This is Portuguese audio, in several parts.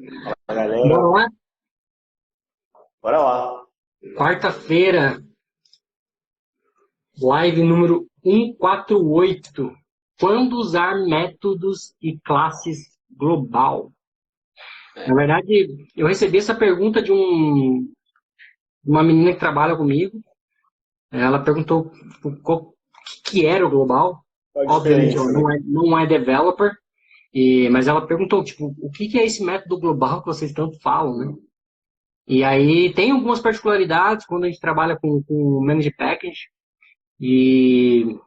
Fala, Bora galera, lá? bora lá. Quarta-feira, live número 148. Quando usar métodos e classes global? Na verdade, eu recebi essa pergunta de uma menina que trabalha comigo. Ela perguntou o que era o global. Qual a Obviamente, diferença, ela né? não é developer, mas ela perguntou, tipo, o que é esse método global que vocês tanto falam, né? E aí tem algumas particularidades quando a gente trabalha com Managed Package. E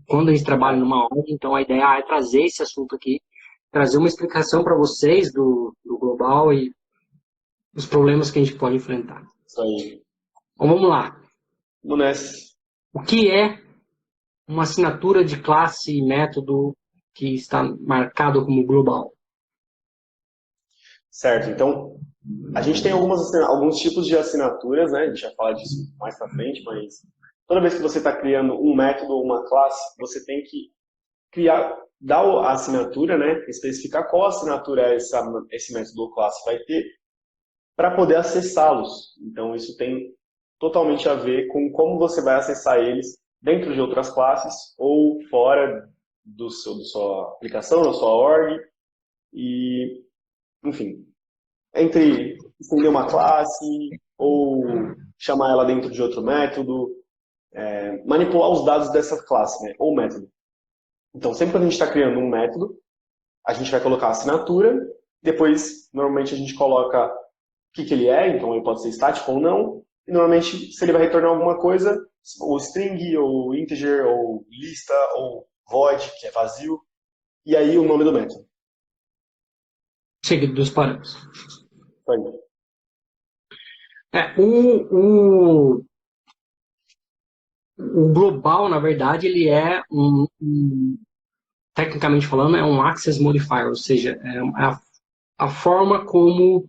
quando a gente trabalha numa org, então a ideia é trazer esse assunto aqui, trazer uma explicação para vocês do global e os problemas que a gente pode enfrentar. Isso aí. Então vamos lá. Vamos nessa. O que é uma assinatura de classe e método que está marcado como global? Certo, então, a gente tem alguns tipos de assinaturas, né? A gente vai falar disso mais pra frente, mas toda vez que você está criando um método ou uma classe, você tem que dar a assinatura, né? Especificar qual assinatura esse método ou classe vai ter para poder acessá-los. Então, isso tem totalmente a ver com como você vai acessar eles dentro de outras classes ou fora da sua aplicação, da sua org. E, enfim, entre estender uma classe ou chamar ela dentro de outro método, manipular os dados dessa classe, né, ou método. Então, sempre que a gente está criando um método, a gente vai colocar a assinatura, depois, normalmente, a gente coloca que ele é, então ele pode ser estático ou não, e normalmente se ele vai retornar alguma coisa, ou string, ou integer, ou lista, ou void, que é vazio, e aí o nome do método. Seguido dos parâmetros. Aí. É, o global, na verdade, ele é tecnicamente falando, é um access modifier, ou seja, é a forma como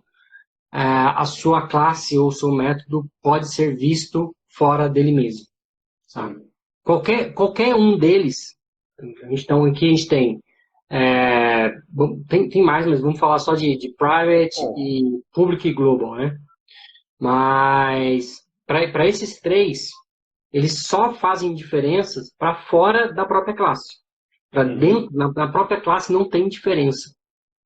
a sua classe ou seu método pode ser visto fora dele mesmo. Sabe? Qualquer um deles, então aqui a gente tem mais, mas vamos falar só de private Bom, e public e global, né? Mas para esses três, eles só fazem diferenças para fora da própria classe. Para uhum, dentro, na própria classe não tem diferença.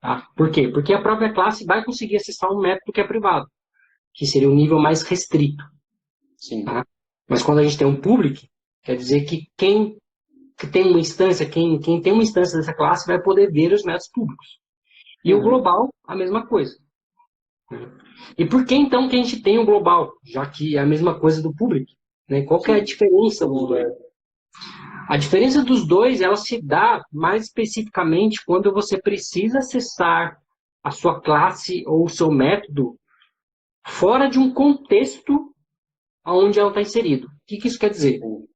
Tá? Por quê? Porque a própria classe vai conseguir acessar um método que é privado, que seria o nível mais restrito. sim. Tá? Mas quando a gente tem um public, quer dizer que quem que tem uma instância, quem tem uma instância dessa classe vai poder ver os métodos públicos. E o Uhum. global, a mesma coisa. E por que então que a gente tem o global, já que é a mesma coisa do public? Né? Qual que é a Sim. diferença dos Então, dois? A diferença dos dois, ela se dá mais especificamente quando você precisa acessar a sua classe ou o seu método fora de um contexto onde ela está inserido. O que isso quer dizer? sim,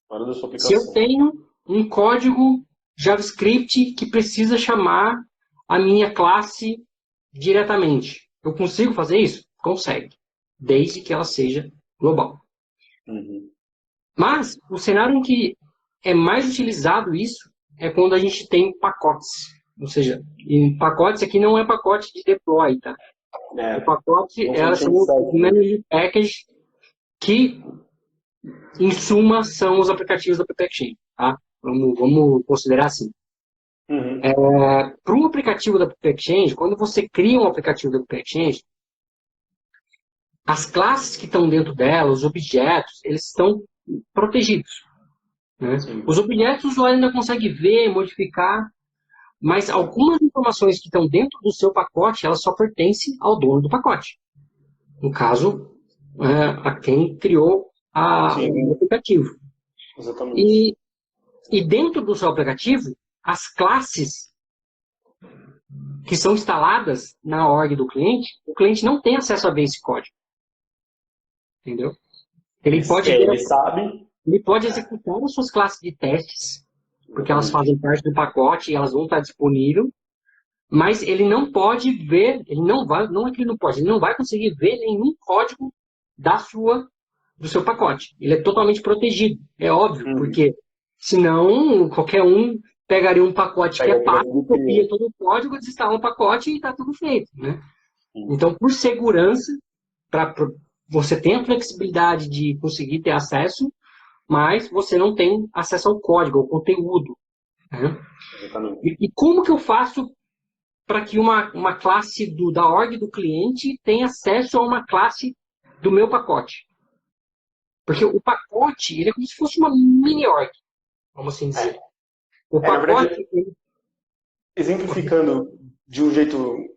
fora da sua Se eu aplicação. tenho um código JavaScript que precisa chamar a minha classe diretamente, eu consigo fazer isso? Consegue, desde que ela seja global. Uhum. Mas o cenário em que é mais utilizado isso é quando a gente tem pacotes. Ou seja, em pacotes aqui não é pacote de deploy, tá? O É, pacote não é são funciona os certo, né? managed package que, em suma, são os aplicativos da App Exchange, tá? Vamos considerar assim. Uhum. Para um aplicativo da App Exchange, quando você cria um aplicativo da App Exchange, as classes que estão dentro dela, os objetos, eles estão protegidos. Né? Sim. Os objetos o usuário ainda consegue ver, modificar, mas algumas informações que estão dentro do seu pacote, elas só pertencem ao dono do pacote. No caso, a quem criou o Sim, aplicativo. exatamente. E, e dentro do seu aplicativo, as classes que são instaladas na org do cliente, o cliente não tem acesso a ver esse código. Entendeu? Ele pode ver, Ele sabe, ele pode executar as suas classes de testes, porque elas exatamente. fazem parte do pacote e elas vão estar disponíveis, mas ele não pode ver, ele não vai, não é que ele não pode, ele não vai conseguir ver nenhum código do seu pacote. Ele é totalmente protegido, é óbvio, Uhum. porque senão qualquer um pegaria um pacote que é Pega pago, tudo copia todo o código, desinstala o pacote e está tudo feito, né? Então, por segurança, você tem a flexibilidade de conseguir ter acesso, mas você não tem acesso ao código, ao conteúdo. Né? E como que eu faço para que uma classe da org do cliente tenha acesso a uma classe do meu pacote? Porque o pacote, ele é como se fosse uma mini org, vamos assim dizer. O pacote... Na verdade, exemplificando de um jeito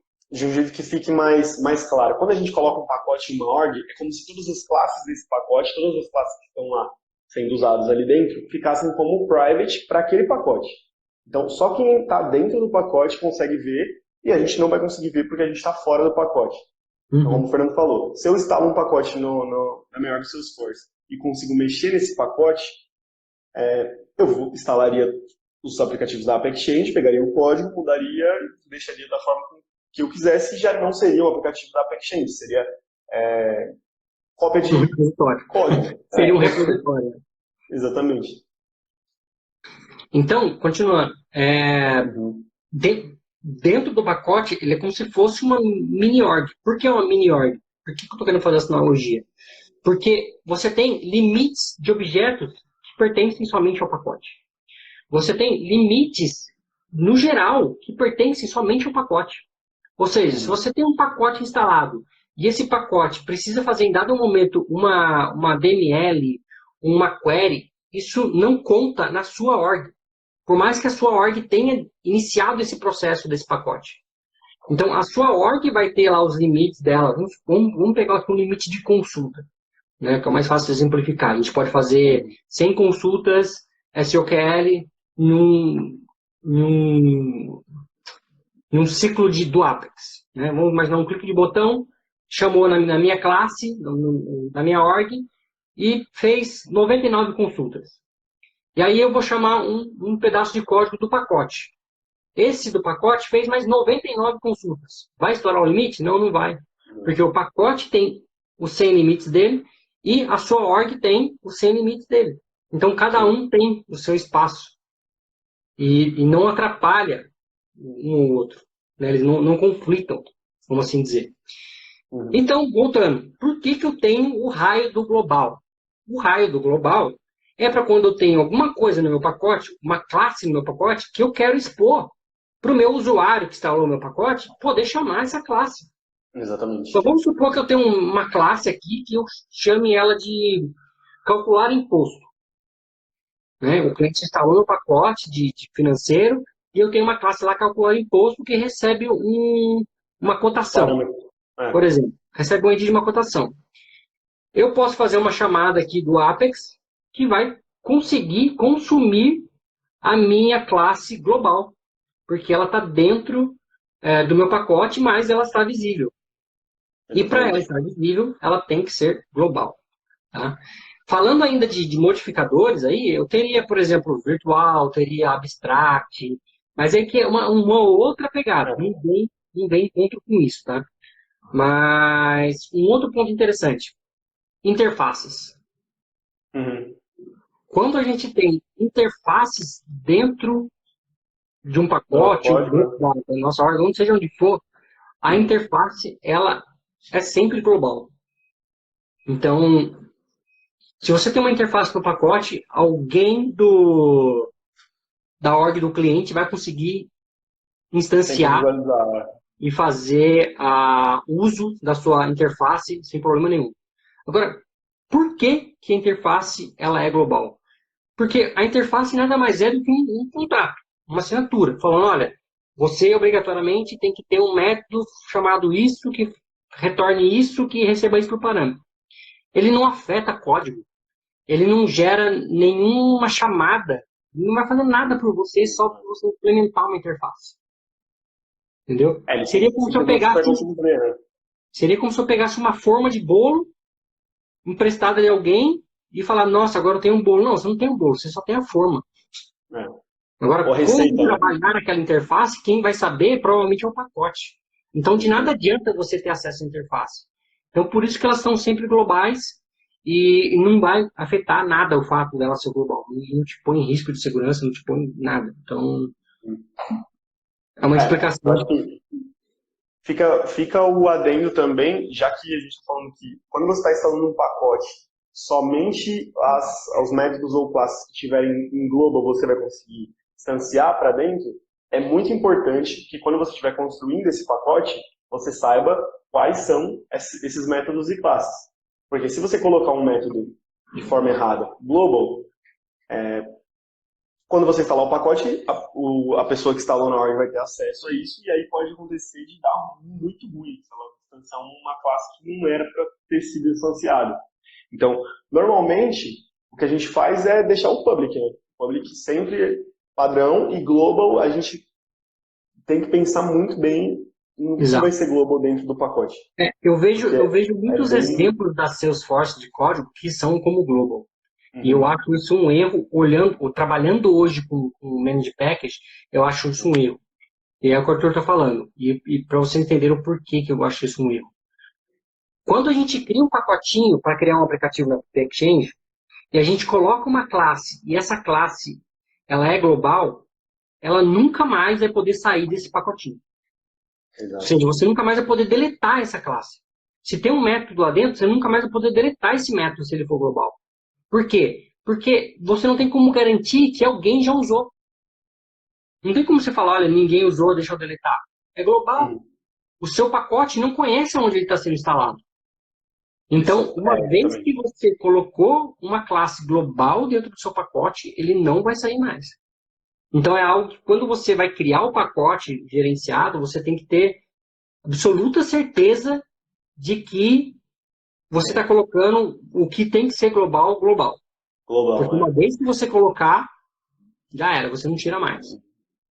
que fique mais claro. Quando a gente coloca um pacote em uma org, é como se todas as classes desse pacote, todas as classes que estão lá sendo usadas ali dentro, ficassem como private para aquele pacote. Então, só quem está dentro do pacote consegue ver, e a gente não vai conseguir ver porque a gente está fora do pacote. Então, como o Fernando falou, se eu instalo um pacote na minha org Salesforce e consigo mexer nesse pacote, eu instalaria os aplicativos da App Exchange, pegaria o código, mudaria e deixaria da forma que eu quisesse, e já não seria um aplicativo da App Exchange, seria cópia de código. Seria um repositório. Exatamente. Então, continuando, dentro do pacote, ele é como se fosse uma mini org. Por que uma mini org? Por que eu estou querendo fazer essa analogia? Porque você tem limites de objetos que pertencem somente ao pacote. Você tem limites, no geral, que pertencem somente ao pacote. Ou seja, se você tem um pacote instalado e esse pacote precisa fazer em dado momento uma DML, uma query, isso não conta na sua org. Por mais que a sua org tenha iniciado esse processo desse pacote. Então, a sua org vai ter lá os limites dela. Vamos pegar aqui um limite de consulta, né, que é o mais fácil de exemplificar. A gente pode fazer 100 consultas SOQL num ciclo do Apex. Né? Vamos imaginar um clique de botão, chamou na minha classe, na minha org, e fez 99 consultas. E aí eu vou chamar um pedaço de código do pacote. Esse do pacote fez mais 99 consultas. Vai estourar o limite? Não, não vai. Porque o pacote tem os 100 limites dele e a sua org tem os 100 limites dele. Então, cada um tem o seu espaço. E não atrapalha um ou outro. Né? Eles não conflitam, vamos assim dizer. Então, voltando. Por que eu tenho o raio do global? O raio do global é para quando eu tenho alguma coisa no meu pacote, uma classe no meu pacote, que eu quero expor para o meu usuário que instalou o meu pacote, poder chamar essa classe. Exatamente. Então, vamos supor que eu tenho uma classe aqui que eu chame ela de calcular imposto. Né? O cliente instalou meu pacote de financeiro e eu tenho uma classe lá calcular imposto que recebe uma cotação. Por exemplo, recebe um ID de uma cotação. Eu posso fazer uma chamada aqui do Apex que vai conseguir consumir a minha classe global, porque ela está dentro do meu pacote, mas ela está visível. E para ela estar visível, ela tem que ser global. Tá? Falando ainda de modificadores, aí, eu teria, por exemplo, virtual, teria abstract, mas é que é uma outra pegada. Ninguém encontra com isso, tá? Mas um outro ponto interessante, interfaces. Quando a gente tem interfaces dentro de um pacote, ou dentro da nossa org, onde seja onde for, a interface ela é sempre global. Então, se você tem uma interface no pacote, alguém da org do cliente vai conseguir instanciar e fazer uso da sua interface sem problema nenhum. Agora, por que a interface ela é global? Porque a interface nada mais é do que um contrato, uma assinatura, falando, olha, você obrigatoriamente tem que ter um método chamado isso, que retorne isso, que receba isso por parâmetro. Ele não afeta código. Ele não gera nenhuma chamada. Ele não vai fazer nada por você, só para você implementar uma interface. Entendeu? Seria como se eu pegasse uma forma de bolo emprestada de alguém e falar, nossa, agora eu tenho um bolo. Não, você não tem um bolo, você só tem a forma. Agora, como trabalhar naquela interface, quem vai saber provavelmente é o pacote. Então, de nada adianta você ter acesso à interface. Então, por isso que elas são sempre globais e não vai afetar nada o fato dela ser global. Não te põe em risco de segurança, não te põe nada. Então, é uma explicação. Eu acho que fica o adendo também, já que a gente está falando que quando você está instalando um pacote, somente os métodos ou classes que tiverem em global você vai conseguir instanciar para dentro. É muito importante que quando você estiver construindo esse pacote, você saiba quais são esses métodos e classes. Porque se você colocar um método de forma errada, global, quando você instalar o pacote, a pessoa que instalou na hora vai ter acesso a isso, e aí pode acontecer de dar muito ruim, se ela instanciar uma classe que não era para ter sido instanciada. Então, normalmente, o que a gente faz é deixar o public, né? O public sempre padrão, e global a gente tem que pensar muito bem no que vai ser global dentro do pacote. Eu vejo muitos exemplos da Salesforce de código que são como global. E eu acho isso um erro, trabalhando hoje com Managed Package, eu acho isso um erro. E é o que o Arthur está falando. E para você entender o porquê que eu acho isso um erro. Quando a gente cria um pacotinho para criar um aplicativo na App Exchange, e a gente coloca uma classe, e essa classe ela é global, ela nunca mais vai poder sair desse pacotinho. Exato. Ou seja, você nunca mais vai poder deletar essa classe. Se tem um método lá dentro, você nunca mais vai poder deletar esse método se ele for global. Por quê? Porque você não tem como garantir que alguém já usou. Não tem como você falar, olha, ninguém usou, deixa eu deletar. É global. O seu pacote não conhece onde ele está sendo instalado. Então, uma vez que você colocou uma classe global dentro do seu pacote, ele não vai sair mais. Então, é algo que quando você vai criar o pacote gerenciado, você tem que ter absoluta certeza de que você está colocando o que tem que ser global. Porque uma vez que você colocar, já era, você não tira mais.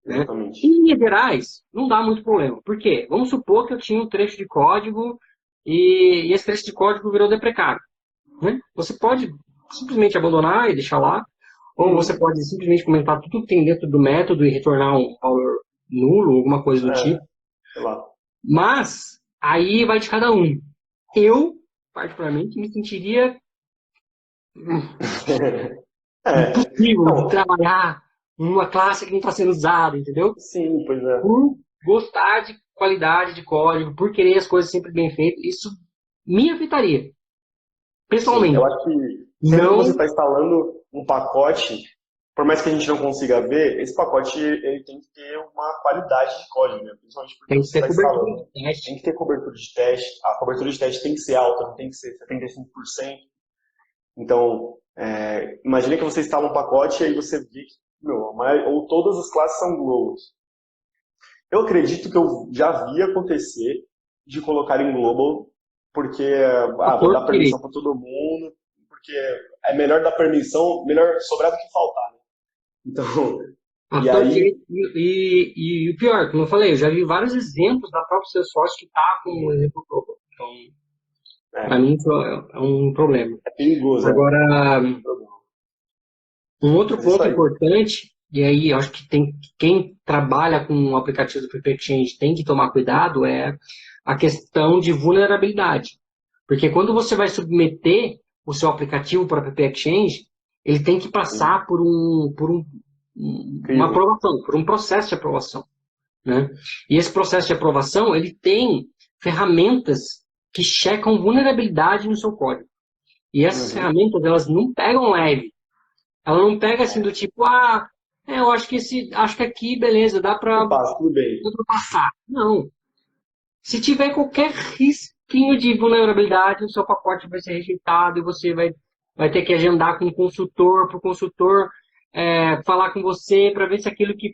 Né? Em linhas gerais, não dá muito problema. Por quê? Vamos supor que eu tinha um trecho de código e esse trecho de código virou deprecável. Né? Você pode simplesmente abandonar e deixar lá, ou você pode simplesmente comentar tudo que tem dentro do método e retornar um valor nulo, alguma coisa do tipo. Mas, aí vai de cada um. Eu, particularmente, me sentiria impossível de trabalhar numa classe que não está sendo usada, entendeu? Sim, pois é. Por gostar de qualidade de código, por querer as coisas sempre bem feitas, isso me afetaria. Pessoalmente. Sim, eu acho que sempre que você está instalando um pacote, por mais que a gente não consiga ver, esse pacote ele tem que ter uma qualidade de código, né? Principalmente porque tem que ter cobertura de teste. Tem que ter cobertura de teste. A cobertura de teste tem que ser alta, não tem que ser 75%. Então, imagine que você instala um pacote e aí você vê que, ou todas as classes são globals. Eu acredito que eu já vi acontecer de colocar em global, porque vou dar permissão para todo mundo, porque é melhor dar permissão, melhor sobrar do que faltar, né? Então, e o pior, como eu falei, eu já vi vários exemplos da própria Salesforce que tá com um exemplo global. Então, para mim isso é um problema. É perigoso. Agora, um outro ponto importante, e aí eu acho que quem trabalha com um aplicativo do App Exchange tem que tomar cuidado, é a questão de vulnerabilidade. Porque quando você vai submeter o seu aplicativo para o App Exchange, ele tem que passar por uma aprovação, por um processo de aprovação. Né? E esse processo de aprovação, ele tem ferramentas que checam vulnerabilidade no seu código. E essas ferramentas, elas não pegam leve. Ela não pega assim do tipo, eu acho que aqui, beleza, dá para passar. Não. Se tiver qualquer risquinho de vulnerabilidade, o seu pacote vai ser rejeitado e você vai ter que agendar com o consultor, para o consultor falar com você para ver se aquilo que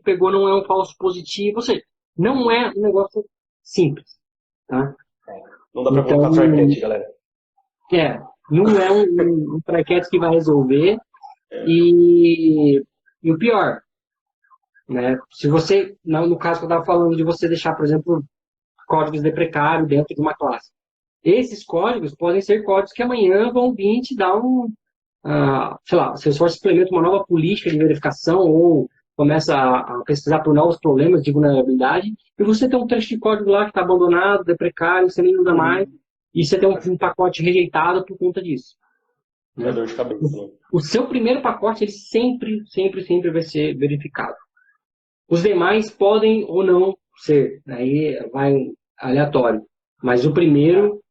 pegou não é um falso positivo. Ou seja, não é um negócio simples. Tá? Não dá para colocar try-catch, galera. Não é um try-catch que vai resolver. E o pior, né? Se você, no caso que eu estava falando de você deixar, por exemplo, códigos deprecários dentro de uma classe. Esses códigos podem ser códigos que amanhã vão vir te dar sei lá, se o Salesforce implementa uma nova política de verificação ou começa a pesquisar por novos problemas de vulnerabilidade, e você tem um trecho de código lá que está abandonado, deprecário, você nem usa mais, e você tem um pacote rejeitado por conta disso. É dor de cabeça, né? O seu primeiro pacote, ele sempre, sempre, sempre vai ser verificado. Os demais podem ou não ser, aí vai aleatório. Mas o primeiro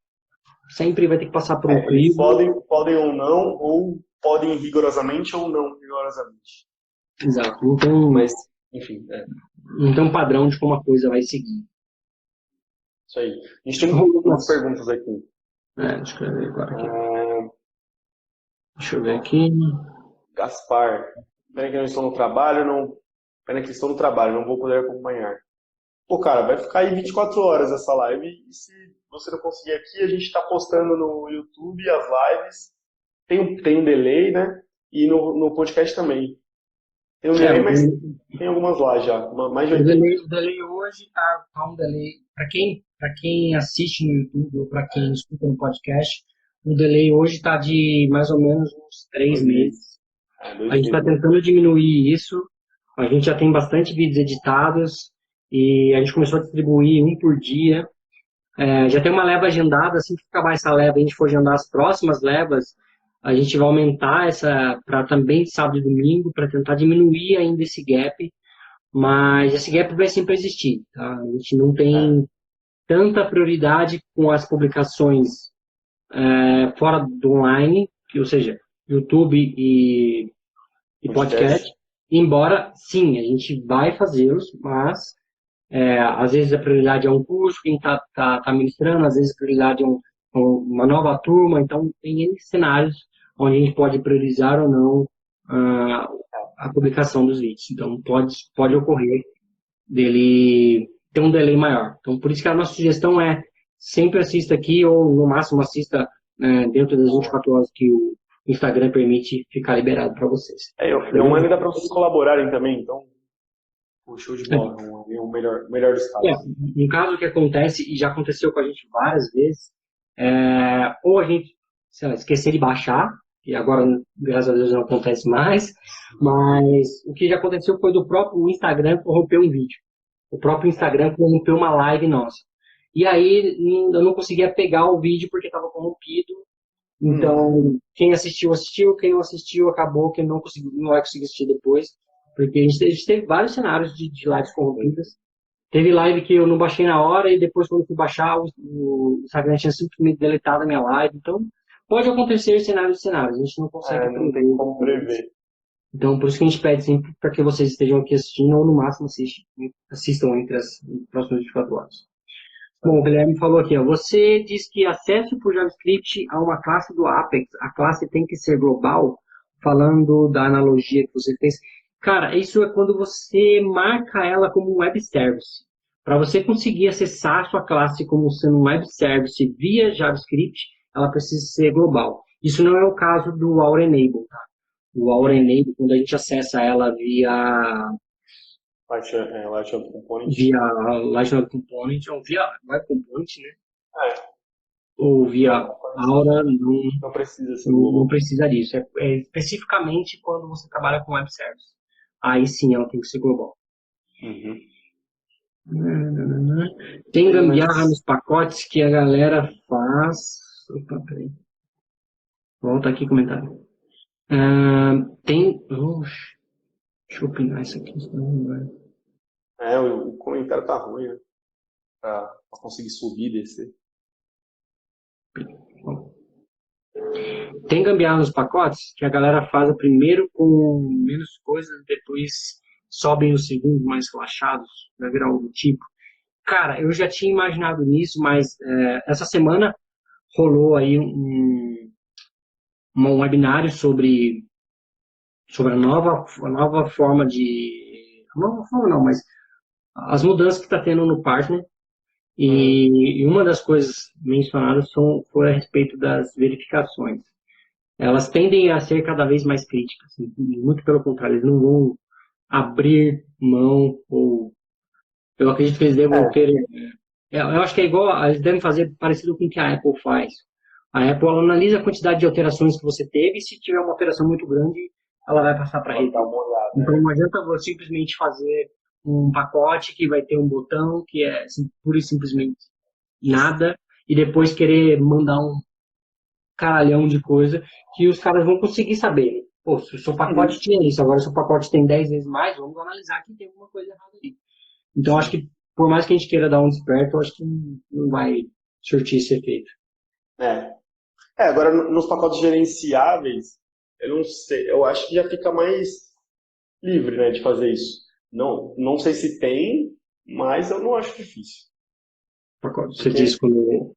sempre vai ter que passar por um Eles crivo. podem ou não, ou podem rigorosamente ou não rigorosamente. Exato. Então, Mas, enfim, não tem um padrão de como a coisa vai seguir. isso aí. A gente tem umas perguntas aqui. Deixa eu ver agora aqui. Deixa eu ver aqui. Gaspar, pena que eu não estou no trabalho, Pena que estou no trabalho, não vou poder acompanhar. Pô, cara, vai ficar aí 24 horas essa live, e se você não conseguir aqui, a gente está postando no YouTube as lives. Tem um delay, né? E no podcast também. Tem um delay, mas tem algumas lá já. Mais de 80. O delay hoje tá um delay. Para quem assiste no YouTube ou para quem escuta no podcast, o delay hoje está de mais ou menos uns 3 meses. A gente está tentando diminuir isso. A gente já tem bastante vídeos editados e a gente começou a distribuir um por dia. Já tem uma leva agendada, assim que acabar essa leva, a gente for agendar as próximas levas, a gente vai aumentar essa para também de sábado e domingo, para tentar diminuir ainda esse gap, mas esse gap vai sempre existir, tá? A gente não tem tanta prioridade com as publicações fora do online, ou seja, YouTube e podcast, embora, sim, a gente vai fazê-los, mas às vezes a prioridade é um curso, quem está ministrando, às vezes a prioridade é uma nova turma, então tem N cenários onde a gente pode priorizar ou não a publicação dos vídeos. Então pode ocorrer dele ter um delay maior. Então por isso que a nossa sugestão é sempre assista aqui ou no máximo assista dentro das 24 horas que o Instagram permite ficar liberado para vocês. E online dá para vocês colaborarem também, então o show de bola é o melhor dos casos. Um caso que acontece, e já aconteceu com a gente várias vezes, ou a gente, sei lá, esquecer de baixar, e agora, graças a Deus, não acontece mais, mas o que já aconteceu foi do próprio Instagram corromper um vídeo. O próprio Instagram corrompeu uma live nossa. E aí, eu não conseguia pegar o vídeo porque estava corrompido. Então, quem assistiu, quem não assistiu, acabou, quem não vai conseguir assistir depois. Porque a gente teve vários cenários de lives corrompidas. Teve live que eu não baixei na hora e depois, quando fui baixar, o Instagram tinha simplesmente deletado a minha live. Então, pode acontecer cenários e cenários. A gente não consegue não tem como prever. Então, por isso que a gente pede sempre para que vocês estejam aqui assistindo ou, no máximo, assistam entre as próximas 24 horas. Bom, o Guilherme falou aqui, você diz que acesso por JavaScript a uma classe do Apex, a classe tem que ser global, falando da analogia que você fez. Cara, isso é quando você marca ela como um web service. Para você conseguir acessar a sua classe como sendo um web service via JavaScript, ela precisa ser global. Isso não é o caso do Our Enable, tá? O Our Enable, quando a gente acessa ela via Light Component. Via Light Component, ou via Web Component, né? Ou via Aura, não precisa ser não precisa disso. É especificamente quando você trabalha com web service. Aí sim ela tem que ser global. Tem gambiarra nos pacotes que a galera faz. Opa, peraí. Volta aqui comentário. Tem. Deixa eu opinar isso aqui. O comentário tá ruim, né? Pra conseguir subir e descer. Tem gambiarra nos pacotes que a galera faz primeiro com menos coisas, depois sobem os segundos mais relaxados, vai virar algo do tipo. Cara, eu já tinha imaginado nisso, mas essa semana rolou aí um webinário sobre a nova forma de... Nova forma não, mas as mudanças que está tendo no partner. E uma das coisas mencionadas foi a respeito das verificações. Elas tendem a ser cada vez mais críticas. Muito pelo contrário, eles não vão abrir mão ou... Eu acredito que eles devem ter... Eu acho que é igual... Eles devem fazer parecido com o que a Apple faz. A Apple ela analisa a quantidade de alterações que você teve e se tiver uma alteração muito grande, ela vai passar para a rede. Então não adianta você simplesmente fazer um pacote que vai ter um botão que é pura e simplesmente nada e depois querer mandar um caralhão de coisa que os caras vão conseguir saber. Né? Pô, se o seu pacote tinha isso, agora o seu pacote tem 10 vezes mais, vamos analisar que tem alguma coisa errada ali. Então, acho que, por mais que a gente queira dar um desperto, eu acho que não vai surtir esse efeito. Agora nos pacotes gerenciáveis, eu não sei, eu acho que já fica mais livre, né, de fazer isso. Não sei se tem, mas eu não acho difícil. Você diz quando...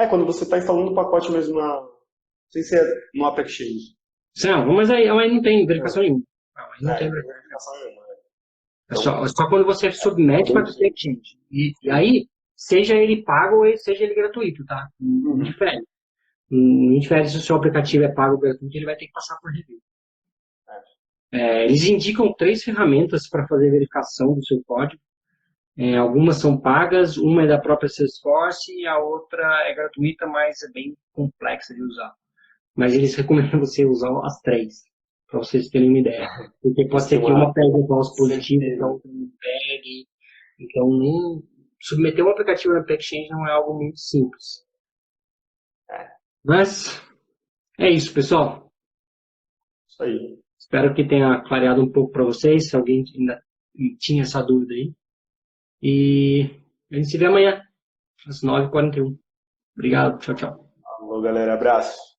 Quando você está instalando o pacote mesmo não sei se é no App Exchange. Não, mas aí não tem verificação nenhuma. Não tem verificação nenhuma. É só quando você submete para o Exchange. E aí, seja ele pago ou seja ele gratuito, tá? Não difere. Não difere se o seu aplicativo é pago ou gratuito, ele vai ter que passar por review. Eles indicam 3 ferramentas para fazer verificação do seu código. Algumas são pagas, uma é da própria Salesforce e a outra é gratuita, mas é bem complexa de usar. Mas eles recomendam você usar as 3, para vocês terem uma ideia. Porque pode ser que uma pegue um falso positivo, então outra não pegue. Então, nem submeter um aplicativo no App Exchange não é algo muito simples. Mas é isso, pessoal. Isso aí. Espero que tenha clareado um pouco para vocês, se alguém ainda tinha essa dúvida aí. E a gente se vê amanhã, às 9h41. Obrigado, tchau, tchau. Falou, galera. Abraço.